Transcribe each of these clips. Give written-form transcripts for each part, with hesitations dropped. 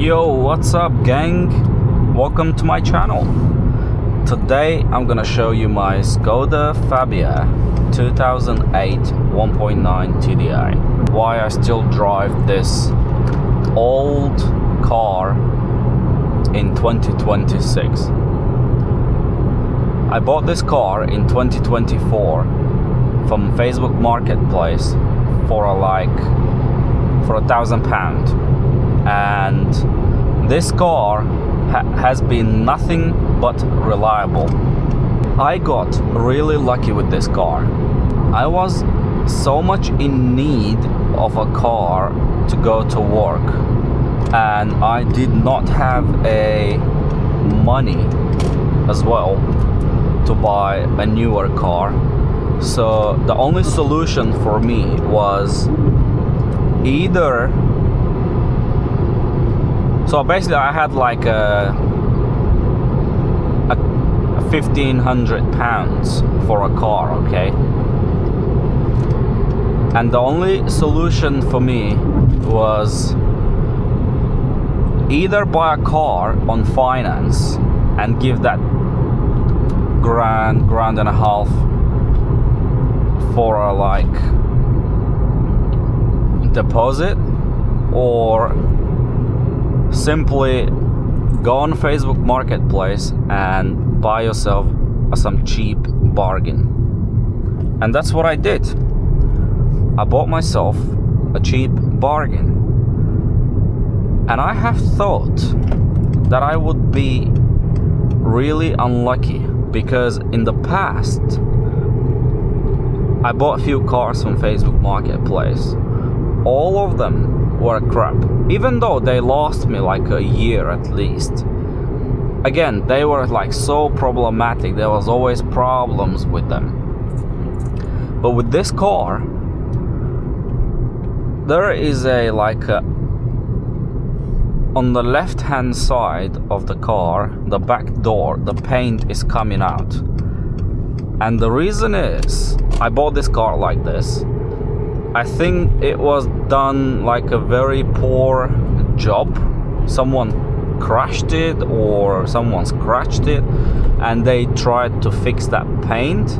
Yo, what's up gang? Welcome to my channel. Today I'm gonna show you my Skoda Fabia 2008 1.9 TDI. Why I still drive this old car in 2026. I bought this car in 2024 from Facebook Marketplace for £1,000, and this car has been nothing but reliable. I got really lucky with this car. I was so much in need of a car to go to work, and I did not have a money as well to buy a newer car. So the only solution for me was either, so basically I had like a £1,500 for a car, okay? And the only solution for me was either buy a car on finance and give that grand and a half for a deposit, or simply go on Facebook Marketplace and buy yourself some cheap bargain. And that's what I did. I bought myself a cheap bargain. And I have thought that I would be really unlucky, because in the past I bought a few cars from Facebook Marketplace. All of them were crap, even though they lost me like a year at least. Again, they were so problematic. There was always problems with them. But with this car, there is on the left hand side of the car, the back door, the paint is coming out. And the reason is, I bought this car like this. I think it was done a very poor job. Someone crashed it or someone scratched it, and they tried to fix that paint,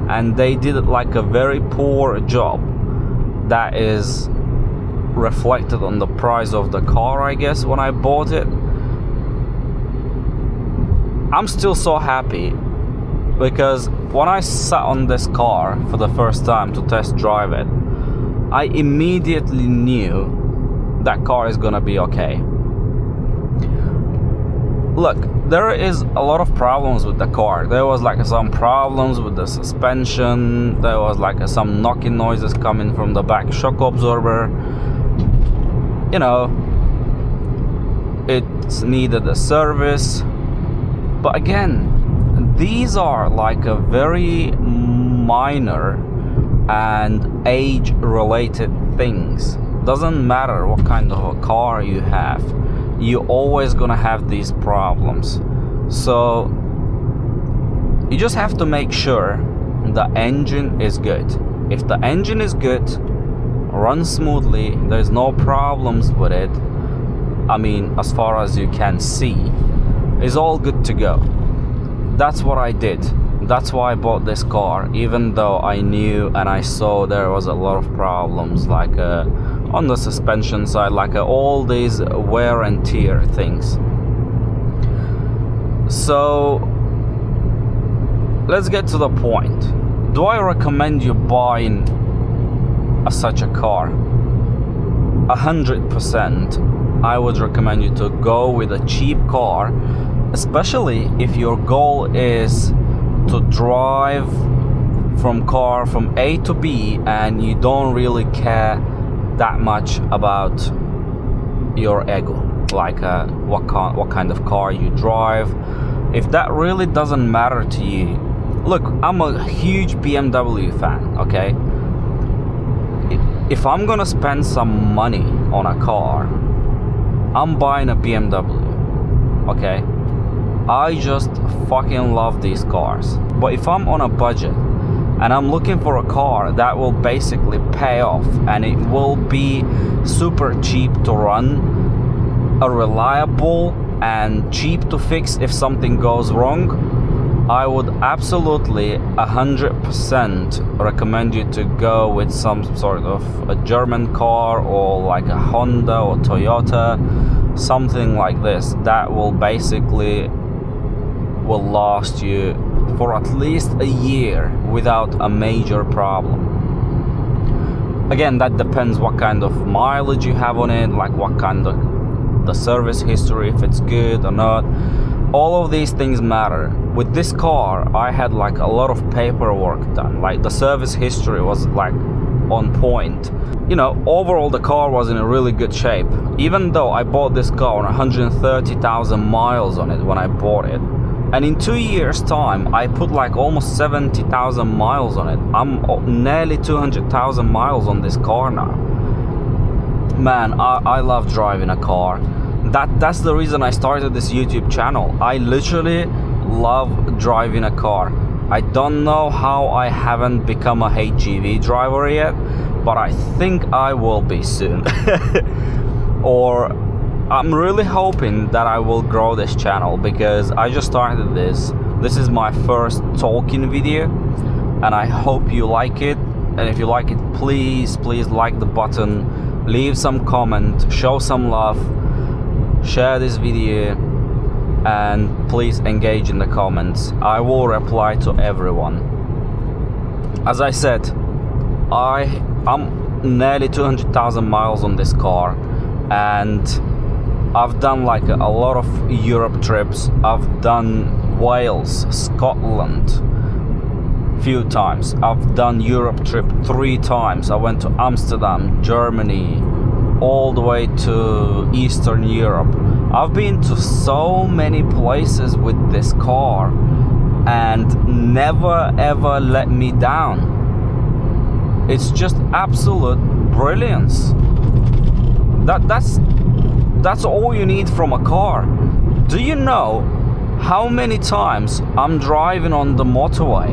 and they did it a very poor job. That is reflected on the price of the car, I guess, when I bought it. I'm still so happy, because when I sat on this car for the first time to test drive it, I immediately knew that car is gonna be okay. Look, there is a lot of problems with the car. There was some problems with the suspension. There was some knocking noises coming from the back shock absorber. You know, it needed a service. But again, these are a very minor and age-related things. Doesn't matter what kind of a car you have, you're always gonna have these problems. So you just have to make sure the engine is good. If the engine is good, runs smoothly, there's no problems with it, I mean, as far as you can see, it's all good to go. That's what I did. That's why I bought this car, even though I knew and I saw there was a lot of problems on the suspension side, all these wear and tear things. So let's get to the point. Do I recommend you buying such a car? 100%. I would recommend you to go with a cheap car, especially if your goal is to drive from A to B and you don't really care that much about your ego, what kind of car you drive. If that really doesn't matter to you, look, I'm a huge BMW fan, okay? If I'm gonna spend some money on a car, I'm buying a BMW, okay? I just fucking love these cars. But if I'm on a budget and I'm looking for a car that will basically pay off and it will be super cheap to run, a reliable and cheap to fix if something goes wrong, I would absolutely 100% recommend you to go with some sort of a German car, or like a Honda or Toyota, something like this that will last you for at least a year without a major problem. Again, that depends what kind of mileage you have on it, like what kind of the service history, if it's good or not. All of these things matter. With this car, I had like a lot of paperwork done. Like the service history was like on point. You know, overall the car was in a really good shape. Even though I bought this car on 130,000 miles on it when I bought it. And in 2 years time, I put like almost 70,000 miles on it. I'm nearly 200,000 miles on this car now. Man, I love driving a car. That's the reason I started this YouTube channel. I literally love driving a car. I don't know how I haven't become a HGV driver yet, but I think I will be soon. Or I'm really hoping that I will grow this channel, because I just started this. This is my first talking video, and I hope you like it. And if you like it, please like the button, leave some comment, show some love, share this video, and please engage in the comments. I will reply to everyone. As I said, I'm nearly 200,000 miles on this car, and I've done like a lot of Europe trips. I've done Wales, Scotland few times. I've done Europe trip 3 times. I went to Amsterdam, Germany, all the way to Eastern Europe. I've been to so many places with this car, and never ever let me down. It's just absolute brilliance. That's all you need from a car. Do you know how many times I'm driving on the motorway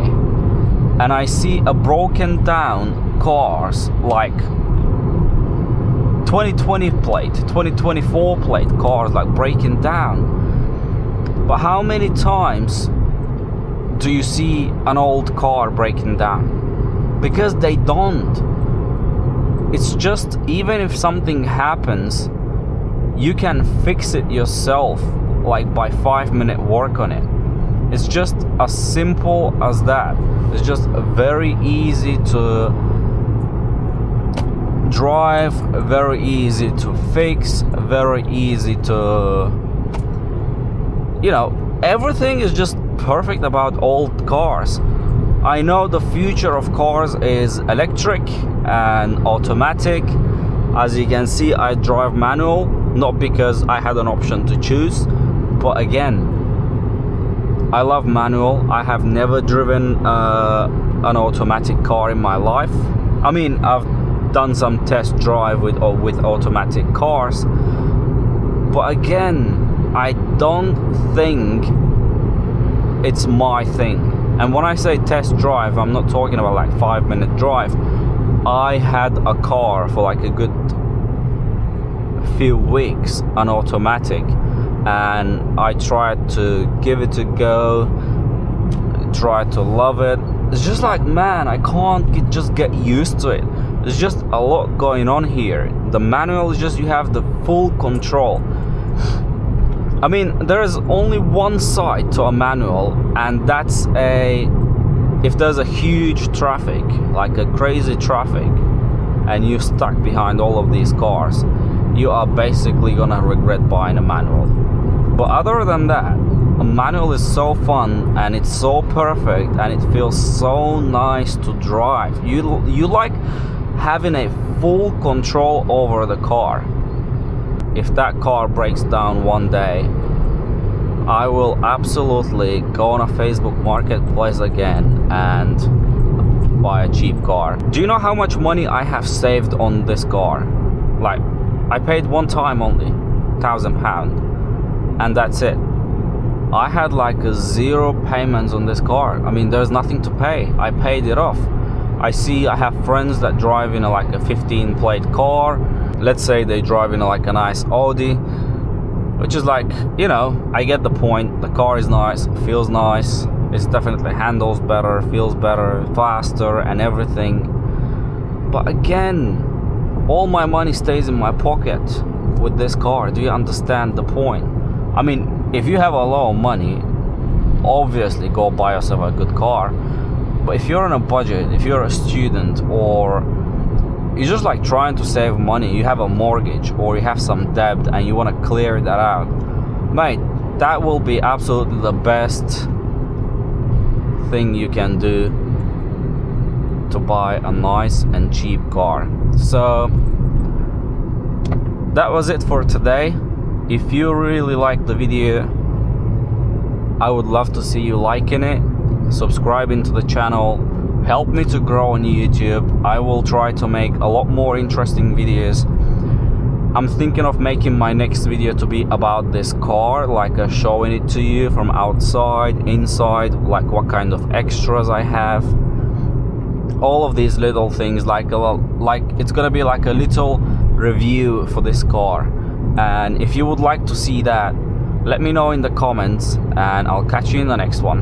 and I see a broken down cars, like 2020 plate, 2024 plate cars, like breaking down? But how many times do you see an old car breaking down? Because they don't. It's just, even if something happens, you can fix it yourself, like by 5-minute work on it. It's just as simple as that. It's just very easy to drive, very easy to fix, very easy to, you know, everything is just perfect about old cars. I know the future of cars is electric and automatic. As you can see, I drive manual, not because I had an option to choose, but again, I love manual. I have never driven an automatic car in my life. I mean, I've done some test drive with automatic cars, but again, I don't think it's my thing. And when I say test drive, I'm not talking about like 5-minute drive. I had a car for like a good few weeks, an automatic, and I tried to give it a go, tried to love it. It's just like, man, I can't just get used to it. There's just a lot going on here. The manual is just, you have the full control. I mean, there is only one side to a manual, and that's if there's a huge traffic, like a crazy traffic, and you're stuck behind all of these cars, you are basically gonna regret buying a manual. But other than that, a manual is so fun, and it's so perfect, and it feels so nice to drive. You like having a full control over the car. If that car breaks down one day, I will absolutely go on a Facebook marketplace again and buy a cheap car. Do you know how much money I have saved on this car? Like, I paid one time only £1,000, and that's it. I had like 0 payments on this car. I mean, there's nothing to pay. I paid it off. I have friends that drive in like a 15 plate car. Let's say they drive in like a nice Audi. which is like, you know, I get the point. The car is nice, feels nice, it definitely handles better, feels better, faster and everything. But again, all my money stays in my pocket with this car. Do you understand the point? I mean, if you have a lot of money, obviously go buy yourself a good car. But if you're on a budget, if you're a student, or you're just like trying to save money, you have a mortgage or you have some debt and you want to clear that out, mate, that will be absolutely the best thing you can do to buy a nice and cheap car. So that was it for today. If you really liked the video, I would love to see you liking it, subscribing to the channel, help me to grow on YouTube. I will try to make a lot more interesting videos. I'm thinking of making my next video to be about this car, like showing it to you from outside, inside, like what kind of extras I have, all of these little things, like it's gonna be like a little review for this car. And if you would like to see that, let me know in the comments and I'll catch you in the next one.